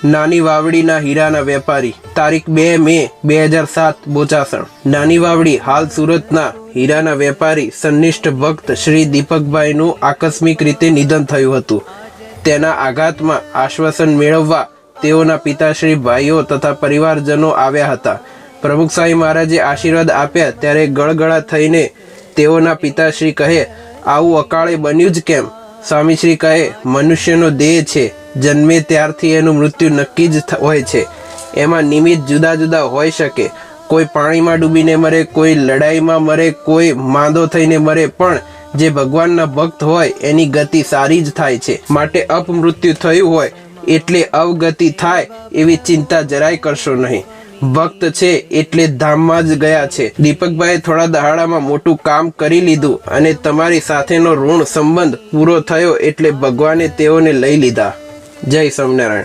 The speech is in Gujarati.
નાની વાવડીના હીરાના વેપારી તારીખ 2 મે 2007 બોચાસણ। નાની વાવડી હાલ સુરતના હીરાના વેપારી સન્નિષ્ઠ ભક્ત શ્રી દીપકભાઈનું આકસ્મિક રીતે નિધન થયું હતું। તેના આઘાતમાં આશ્વાસન મેળવવા તેઓના પિતાશ્રી, ભાઈઓ તથા પરિવારજનો આવ્યા હતા। પ્રમુખ સ્વામી મહારાજે આશીર્વાદ આપ્યા ત્યારે ગળગળા થઈને તેઓના પિતાશ્રી કહે, આવું અકાળે બન્યું જ કેમ? સ્વામીશ્રી કહે, મનુષ્યનો દેહ છે, જન્મે ત્યારથી એનું મૃત્યુ નક્કી જ હોય છે। એમાં નિમિત્ત જુદા જુદા હોઈ શકે, કોઈ પાણીમાં ડૂબીને મરે, કોઈ લડાઈમાં મરે, કોઈ માંદો થઈને મરે, પણ જે ભગવાનના ભક્ત હોય એની ગતિ સારી જ થાય છે। માટે અપમૃત્યુ થયું હોય એટલે અવગતિ થાય એવી ચિંતા જરાય કરશો નહીં। ભક્ત છે એટલે ધામમાં જ ગયા છે। દીપકભાઈ થોડા દહાડામાં મોટું કામ કરી લીધું અને તમારી સાથેનો ઋણ સંબંધ પૂરો થયો એટલે ભગવાને તેઓને લઈ લીધા। જય સ્વામિનારાયણ।